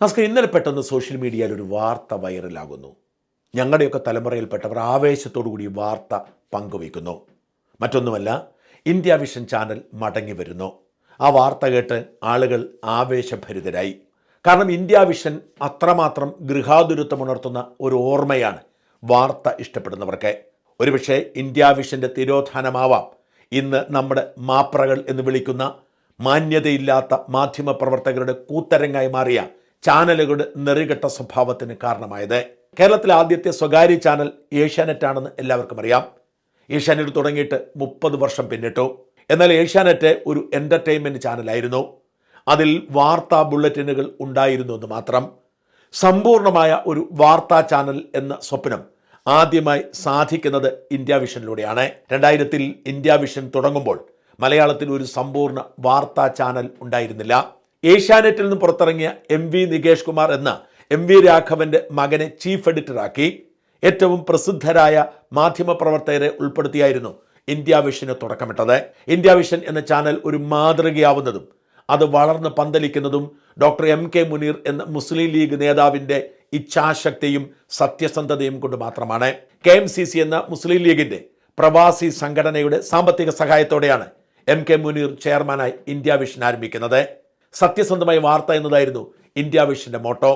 നമസ്കാരം. ഇന്നലെ പെട്ടെന്ന് സോഷ്യൽ മീഡിയയിൽ ഒരു വാർത്ത വൈറലാകുന്നു. ഞങ്ങളുടെയൊക്കെ തലമുറയിൽപ്പെട്ടവർ ആവേശത്തോടു കൂടി വാർത്ത പങ്കുവയ്ക്കുന്നു. മറ്റൊന്നുമല്ല, ഇന്ത്യ വിഷൻ ചാനൽ മടങ്ങി വരുന്നു. ആ വാർത്ത കേട്ട് ആളുകൾ ആവേശഭരിതരായി. കാരണം ഇന്ത്യ വിഷൻ അത്രമാത്രം ഗൃഹാതുരത്വമുണർത്തുന്ന ഒരു ഓർമ്മയാണ് വാർത്ത ഇഷ്ടപ്പെടുന്നവർക്ക്. ഒരുപക്ഷെ ഇന്ത്യ വിഷൻ്റെ തിരോധാനമാവാം ഇന്ന് നമ്മുടെ മാപ്രകൾ എന്ന് വിളിക്കുന്ന മാന്യതയില്ലാത്ത മാധ്യമപ്രവർത്തകരുടെ കൂത്തരങ്ങായി മാറിയ ചാനലുകളുടെ നെറികെട്ട സ്വഭാവത്തിന് കാരണമായത്. കേരളത്തിലെ ആദ്യത്തെ സ്വകാര്യ ചാനൽ ഏഷ്യാനെറ്റ് ആണെന്ന് എല്ലാവർക്കും അറിയാം. ഏഷ്യാനെറ്റ് തുടങ്ങിയിട്ട് 30 വർഷം പിന്നിട്ടു. എന്നാൽ ഏഷ്യാനെറ്റ് ഒരു എൻ്റർടൈൻമെൻറ്റ് ചാനലായിരുന്നു. അതിൽ വാർത്താ ബുള്ളറ്റിനുകൾ ഉണ്ടായിരുന്നു എന്ന് മാത്രം. സമ്പൂർണമായ ഒരു വാർത്താ ചാനൽ എന്ന സ്വപ്നം ആദ്യമായി സാധിക്കുന്നത് ഇന്ത്യ വിഷനിലൂടെയാണ്. 2000-ൽ ഇന്ത്യ വിഷൻ തുടങ്ങുമ്പോൾ മലയാളത്തിൽ ഒരു സമ്പൂർണ്ണ വാർത്താ ചാനൽ ഉണ്ടായിരുന്നില്ല. ഏഷ്യാനെറ്റിൽ നിന്ന് പുറത്തിറങ്ങിയ MV നികേഷ് കുമാർ എന്ന MV രാഘവന്റെ മകനെ ചീഫ് എഡിറ്ററാക്കി ഏറ്റവും പ്രസിദ്ധരായ മാധ്യമപ്രവർത്തകരെ ഉൾപ്പെടുത്തിയായിരുന്നു ഇന്ത്യ വിഷന് തുടക്കമിട്ടത്. ഇന്ത്യ വിഷൻ എന്ന ചാനൽ ഒരു മാതൃകയാവുന്നതും അത് വളർന്ന് പന്തലിക്കുന്നതും ഡോക്ടർ MK മുനീർ എന്ന മുസ്ലിം ലീഗ് നേതാവിൻ്റെ ഇച്ഛാശക്തിയും സത്യസന്ധതയും കൊണ്ട് മാത്രമാണ്. KMCC എന്ന മുസ്ലിം ലീഗിൻ്റെ പ്രവാസി സംഘടനയുടെ സാമ്പത്തിക സഹായത്തോടെയാണ് MK മുനീർ ചെയർമാനായി ഇന്ത്യ വിഷൻ ആരംഭിക്കുന്നത്. സത്യസന്ധമായ വാർത്ത എന്നതായിരുന്നു ഇന്ത്യ വിഷന്റെ മോട്ടോ.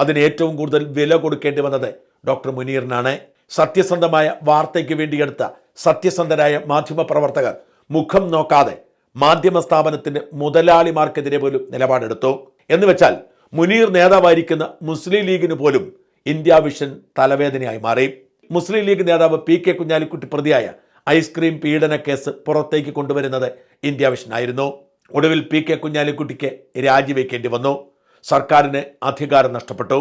അതിന് ഏറ്റവും കൂടുതൽ വില കൊടുക്കേണ്ടി വന്നത് ഡോക്ടർ മുനീറിനാണ്. സത്യസന്ധമായ വാർത്തയ്ക്ക് വേണ്ടിയെടുത്ത സത്യസന്ധരായ മാധ്യമപ്രവർത്തകർ മുഖം നോക്കാതെ മാധ്യമ സ്ഥാപനത്തിന്റെ മുതലാളിമാർക്കെതിരെ പോലും നിലപാടെടുത്തു. എന്ന് വെച്ചാൽ മുനീർ നേതാവായിരിക്കുന്ന മുസ്ലിം ലീഗിന് പോലും ഇന്ത്യ വിഷൻ തലവേദനയായി മാറി. മുസ്ലിം ലീഗ് നേതാവ് PK കുഞ്ഞാലിക്കുട്ടി പ്രതിയായ ഐസ്ക്രീം പീഡന കേസ് പുറത്തേക്ക് കൊണ്ടുവരുന്നത് ഇന്ത്യ വിഷൻ ആയിരുന്നു. ഒടുവിൽ PK കുഞ്ഞാലിക്കുട്ടിക്ക് രാജിവെക്കേണ്ടി വന്നു. സർക്കാരിന് അധികാരം നഷ്ടപ്പെട്ടു.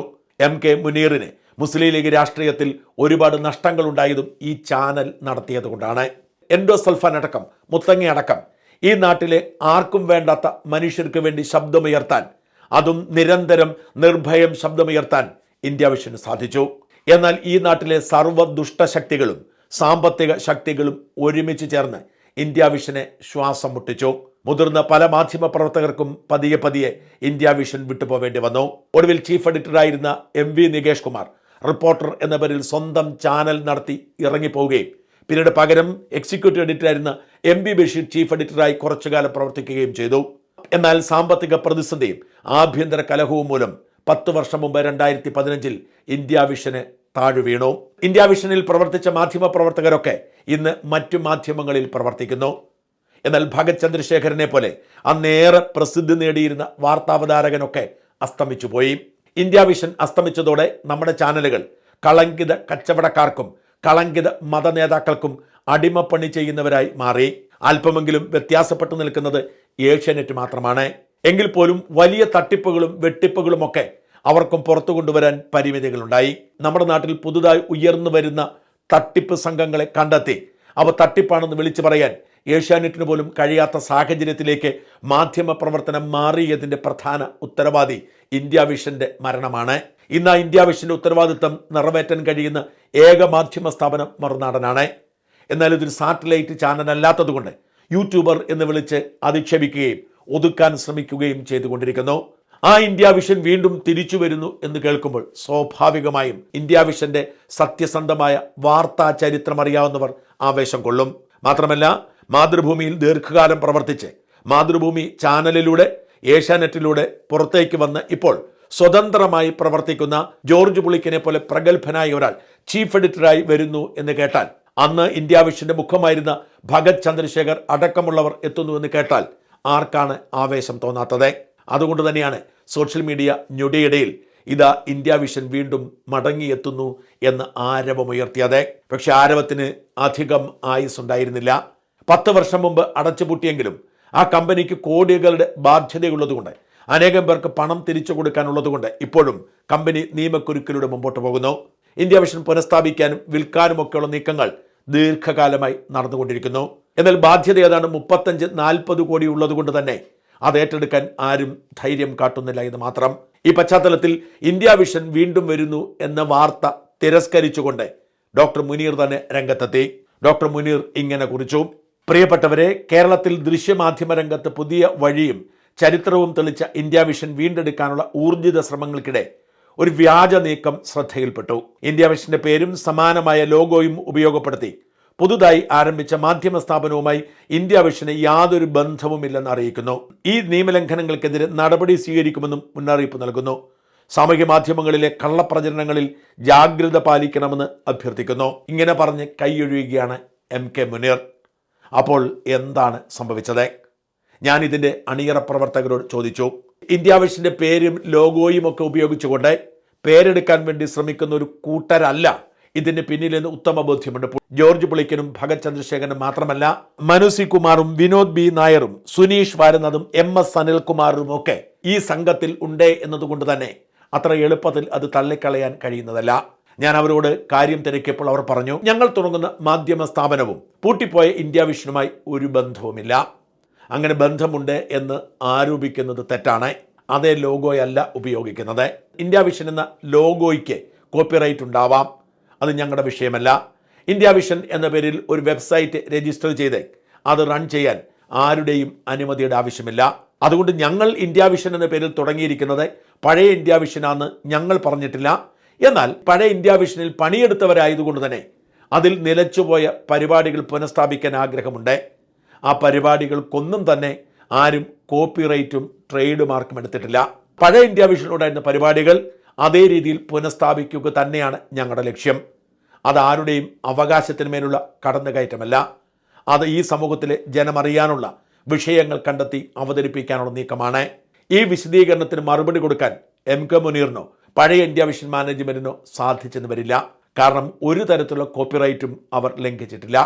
MK മുനീറിന് മുസ്ലിം ലീഗ് രാഷ്ട്രീയത്തിൽ ഒരുപാട് നഷ്ടങ്ങൾ ഉണ്ടായതും ഈ ചാനൽ നടത്തിയത് കൊണ്ടാണ്. എൻഡോസൾഫാൻ അടക്കം മുത്തങ്ങ അടക്കം ഈ നാട്ടിലെ ആർക്കും വേണ്ടാത്ത മനുഷ്യർക്ക് വേണ്ടി ശബ്ദമുയർത്താൻ, അതും നിരന്തരം നിർഭയം ശബ്ദമുയർത്താൻ ഇന്ത്യ വിഷന് സാധിച്ചു. എന്നാൽ ഈ നാട്ടിലെ സർവ്വ ദുഷ്ടശക്തികളും സാമ്പത്തിക ശക്തികളും ഒരുമിച്ച് ചേർന്ന് ഇന്ത്യ വിഷനെ ശ്വാസം മുട്ടിച്ചു. മുതിർന്ന പല മാധ്യമ പ്രവർത്തകർക്കും പതിയെ പതിയെ ഇന്ത്യ വിഷൻ വിട്ടുപോവേണ്ടി വന്നു. ഒടുവിൽ ചീഫ് എഡിറ്ററായിരുന്ന MV നികേഷ് കുമാർ റിപ്പോർട്ടർ എന്ന പേരിൽ സ്വന്തം ചാനൽ നടത്തി ഇറങ്ങിപ്പോവുകയും പിന്നീട് പകരം എക്സിക്യൂട്ടീവ് എഡിറ്ററായിരുന്ന MB ബഷീർ ചീഫ് എഡിറ്ററായി കുറച്ചുകാലം പ്രവർത്തിക്കുകയും ചെയ്തു. എന്നാൽ സാമ്പത്തിക പ്രതിസന്ധിയും ആഭ്യന്തര കലഹവും മൂലം 10 വർഷം മുമ്പ് 2015-ൽ ഇന്ത്യ വിഷന് താഴു വീണു. ഇന്ത്യ വിഷനിൽ പ്രവർത്തിച്ച മാധ്യമ പ്രവർത്തകരൊക്കെ ഇന്ന് മറ്റു മാധ്യമങ്ങളിൽ പ്രവർത്തിക്കുന്നു. എന്നാൽ ഭഗത് ചന്ദ്രശേഖരനെ പോലെ അന്നേറെ പ്രസിദ്ധി നേടിയിരുന്ന വാർത്താവതാരകനൊക്കെ അസ്തമിച്ചു പോയി. ഇന്ത്യ വിഷൻ അസ്തമിച്ചതോടെ നമ്മുടെ ചാനലുകൾ കളങ്കിത കച്ചവടക്കാർക്കും കളങ്കിത മത നേതാക്കൾക്കും അടിമപ്പണി ചെയ്യുന്നവരായി മാറി. അല്പമെങ്കിലും വ്യത്യാസപ്പെട്ടു നിൽക്കുന്നത് ഏഷ്യാനെറ്റ് മാത്രമാണ്. എങ്കിൽ പോലും വലിയ തട്ടിപ്പുകളും വെട്ടിപ്പുകളുമൊക്കെ അവർക്കും പുറത്തു കൊണ്ടുവരാൻ പരിമിതികളുണ്ടായി. നമ്മുടെ നാട്ടിൽ പുതുതായി ഉയർന്നു വരുന്ന തട്ടിപ്പ് സംഘങ്ങളെ കണ്ടെത്തി അവ തട്ടിപ്പാണെന്ന് വിളിച്ചു പറയാൻ ഏഷ്യാനെറ്റിന് പോലും കഴിയാത്ത സാഹചര്യത്തിലേക്ക് മാധ്യമ പ്രവർത്തനം മാറിയതിൻ്റെ പ്രധാന ഉത്തരവാദി ഇന്ത്യ വിഷന്റെ മരണമാണ്. ഇന്ന് ഇന്ത്യ വിഷന്റെ ഉത്തരവാദിത്തം നിറവേറ്റാൻ കഴിയുന്ന ഏക മാധ്യമ സ്ഥാപനം മറുനാടനാണ്. എന്നാൽ ഇതൊരു സാറ്റലൈറ്റ് ചാനൽ അല്ലാത്തതുകൊണ്ട് യൂട്യൂബർ എന്ന് വിളിച്ച് അധിക്ഷേപിക്കുകയും ഒതുക്കാൻ ശ്രമിക്കുകയും ചെയ്തുകൊണ്ടിരിക്കുന്നു. ആ ഇന്ത്യ വിഷൻ വീണ്ടും തിരിച്ചു വരുന്നു എന്ന് കേൾക്കുമ്പോൾ സ്വാഭാവികമായും ഇന്ത്യ വിഷന്റെ സത്യസന്ധമായ വാർത്താ ചരിത്രം അറിയാവുന്നവർ ആവേശം കൊള്ളും. മാത്രമല്ല, മാതൃഭൂമിയിൽ ദീർഘകാലം പ്രവർത്തിച്ച് മാതൃഭൂമി ചാനലിലൂടെ ഏഷ്യാനെറ്റിലൂടെ പുറത്തേക്ക് വന്ന് ഇപ്പോൾ സ്വതന്ത്രമായി പ്രവർത്തിക്കുന്ന ജോർജ് പുളിക്കനെ പോലെ പ്രഗത്ഭനായ ഒരാൾ ചീഫ് എഡിറ്ററായി വരുന്നു എന്ന് കേട്ടാൽ, അന്ന് ഇന്ത്യ വിഷന്റെ മുഖമായിരുന്ന ഭഗത് ചന്ദ്രശേഖർ അടക്കമുള്ളവർ എത്തുന്നു എന്ന് കേട്ടാൽ ആർക്കാണ് ആവേശം തോന്നാത്തത്? അതുകൊണ്ട് തന്നെയാണ് സോഷ്യൽ മീഡിയ ഞൊടിയിടയിൽ ഇതാ ഇന്ത്യ വിഷൻ വീണ്ടും മടങ്ങിയെത്തുന്നു എന്ന് ആരവമുയർത്തിയത്. പക്ഷെ ആരവത്തിന് അധികം ആയുസ് ഉണ്ടായിരുന്നില്ല. 10 വർഷം മുമ്പ് അടച്ചുപൂട്ടിയെങ്കിലും ആ കമ്പനിക്ക് കോടികളുടെ ബാധ്യതയുള്ളതുകൊണ്ട്, അനേകം പേർക്ക് പണം തിരിച്ചു കൊടുക്കാനുള്ളതുകൊണ്ട് ഇപ്പോഴും കമ്പനി നിയമക്കുരുക്കിലൂടെ മുമ്പോട്ട് പോകുന്നു. ഇന്ത്യ വിഷൻ പുനഃസ്ഥാപിക്കാനും വിൽക്കാനുമൊക്കെയുള്ള നീക്കങ്ങൾ ദീർഘകാലമായി നടന്നുകൊണ്ടിരിക്കുന്നു. എന്നാൽ ബാധ്യത ഏതാണ്ട് 35-40 കോടി ഉള്ളതുകൊണ്ട് തന്നെ അത് ഏറ്റെടുക്കാൻ ആരും ധൈര്യം കാട്ടുന്നില്ല എന്ന് മാത്രം. ഈ പശ്ചാത്തലത്തിൽ ഇന്ത്യ വിഷൻ വീണ്ടും വരുന്നു എന്ന വാർത്ത തിരസ്കരിച്ചുകൊണ്ട് ഡോക്ടർ മുനീർ തന്നെ രംഗത്തെത്തി. ഡോക്ടർ മുനീർ ഇങ്ങനെ കുറിച്ചു: പ്രിയപ്പെട്ടവരെ, കേരളത്തിൽ ദൃശ്യമാധ്യമ രംഗത്ത് പുതിയ വഴിയും ചരിത്രവും തെളിച്ച ഇന്ത്യ വിഷൻ വീണ്ടെടുക്കാനുള്ള ഊർജിത ശ്രമങ്ങൾക്കിടെ ഒരു വ്യാജ നീക്കം ശ്രദ്ധയിൽപ്പെട്ടു. ഇന്ത്യ വിഷന്റെ പേരും സമാനമായ ലോഗോയും ഉപയോഗപ്പെടുത്തി പുതുതായി ആരംഭിച്ച മാധ്യമ സ്ഥാപനവുമായി ഇന്ത്യ വിഷന് യാതൊരു ബന്ധവുമില്ലെന്ന് അറിയിക്കുന്നു. ഈ നിയമലംഘനങ്ങൾക്കെതിരെ നടപടി സ്വീകരിക്കുമെന്നും മുന്നറിയിപ്പ് നൽകുന്നു. സാമൂഹ്യ മാധ്യമങ്ങളിലെ കള്ളപ്രചരണങ്ങളിൽ ജാഗ്രത പാലിക്കണമെന്ന് അഭ്യർത്ഥിക്കുന്നു. ഇങ്ങനെ പറഞ്ഞ് കൈയൊഴിയുകയാണ് MK മുനീർ. അപ്പോൾ എന്താണ് സംഭവിച്ചത്? ഞാൻ ഇതിൻ്റെ അണിയറ പ്രവർത്തകരോട് ചോദിച്ചു. ഇന്ത്യ വിഷന്റെ പേരും ലോഗോയും ഒക്കെ ഉപയോഗിച്ചുകൊണ്ട് പേരെടുക്കാൻ വേണ്ടി ശ്രമിക്കുന്ന ഒരു കൂട്ടരല്ല ഇതിന് പിന്നിലെന്ന് ഉത്തമ ബോധ്യമുണ്ട്. ജോർജ് പുളിക്കനും ഭഗത് ചന്ദ്രശേഖരനും മാത്രമല്ല, മനു സി കുമാറും വിനോദ് ബി നായരും സുനീഷ് വാരനതും MS അനിൽകുമാറും ഒക്കെ ഈ സംഘത്തിൽ ഉണ്ട് എന്നതുകൊണ്ട് തന്നെ അത്ര എളുപ്പത്തിൽ അത് തള്ളിക്കളയാൻ കഴിയുന്നതല്ല. ഞാൻ അവരോട് കാര്യം തിരക്കിയപ്പോൾ അവർ പറഞ്ഞു, ഞങ്ങൾ തുടങ്ങുന്ന മാധ്യമ സ്ഥാപനവും പൂട്ടിപ്പോയ ഇന്ത്യ വിഷനുമായി ഒരു ബന്ധവുമില്ല. അങ്ങനെ ബന്ധമുണ്ട് എന്ന് ആരോപിക്കുന്നത് തെറ്റാണ്. അതേ ലോഗോയല്ല ഉപയോഗിക്കുന്നത്. ഇന്ത്യ വിഷൻ എന്ന ലോഗോയ്ക്ക് കോപ്പിറൈറ്റ് ഉണ്ടാവാം, അത് ഞങ്ങളുടെ വിഷയമല്ല. ഇന്ത്യ വിഷൻ എന്ന പേരിൽ ഒരു വെബ്സൈറ്റ് രജിസ്റ്റർ ചെയ്ത് അത് റൺ ചെയ്യാൻ ആരുടെയും അനുമതിയുടെ ആവശ്യമില്ല. അതുകൊണ്ട് ഞങ്ങൾ ഇന്ത്യ വിഷൻ എന്ന പേരിൽ തുടങ്ങിയിരിക്കുന്നത് പഴയ ഇന്ത്യ വിഷനാണെന്ന് ഞങ്ങൾ പറഞ്ഞിട്ടില്ല. എന്നാൽ പഴയ ഇന്ത്യ വിഷനിൽ പണിയെടുത്തവരായതുകൊണ്ട് തന്നെ അതിൽ നിലച്ചുപോയ പരിപാടികൾ പുനഃസ്ഥാപിക്കാൻ ആഗ്രഹമുണ്ട്. ആ പരിപാടികൾക്കൊന്നും തന്നെ ആരും കോപ്പിറൈറ്റും ട്രേഡ് മാർക്കും എടുത്തിട്ടില്ല. പഴയ ഇന്ത്യ വിഷനിലുണ്ടായിരുന്ന പരിപാടികൾ അതേ രീതിയിൽ പുനഃസ്ഥാപിക്കുക തന്നെയാണ് ഞങ്ങളുടെ ലക്ഷ്യം. അത് ആരുടെയും അവകാശത്തിന് മേലുള്ള കടന്നുകയറ്റമല്ല. അത് ഈ സമൂഹത്തിലെ ജനമറിയാനുള്ള വിഷയങ്ങൾ കണ്ടെത്തി അവതരിപ്പിക്കാനുള്ള നീക്കമാണ്. ഈ വിശദീകരണത്തിന് മറുപടി കൊടുക്കാൻ MK മുനീറിനോ പഴയ ഇന്ത്യ വിഷൻ മാനേജ്മെന്റിനോ സാധിച്ചെന്ന് വരില്ല. കാരണം ഒരു തരത്തിലുള്ള കോപ്പിറൈറ്റും അവർ ലംഘിച്ചിട്ടില്ല.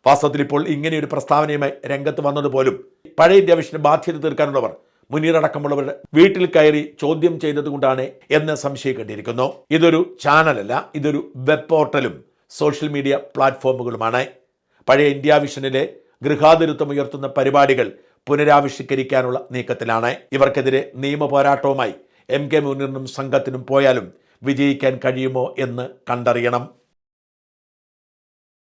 വാസ്തവത്തിൽ ഇപ്പോൾ ഇങ്ങനെയൊരു പ്രസ്താവനയുമായി രംഗത്ത് വന്നതുപോലും പഴയ ഇന്ത്യ വിഷന് ബാധ്യത തീർക്കാനുള്ളവർ മുനീർ അടക്കമുള്ളവരുടെ വീട്ടിൽ കയറി ചോദ്യം ചെയ്തതുകൊണ്ടാണ് എന്ന് സംശയിക്കേണ്ടിയിരിക്കുന്നു. ഇതൊരു ചാനലല്ല, ഇതൊരു വെബ് പോർട്ടലും സോഷ്യൽ മീഡിയ പ്ലാറ്റ്ഫോമുകളുമാണ്. പഴയ ഇന്ത്യ വിഷനിലെ ഗൃഹാതിരുത്വം ഉയർത്തുന്ന പരിപാടികൾ പുനരാവിഷ്കരിക്കാനുള്ള നീക്കത്തിലാണ്. ഇവർക്കെതിരെ നിയമ പോരാട്ടവുമായി MK മുനീറിനും സംഘത്തിനും പോയാലും വിജയിക്കാൻ കഴിയുമോ എന്ന് കണ്ടറിയണം.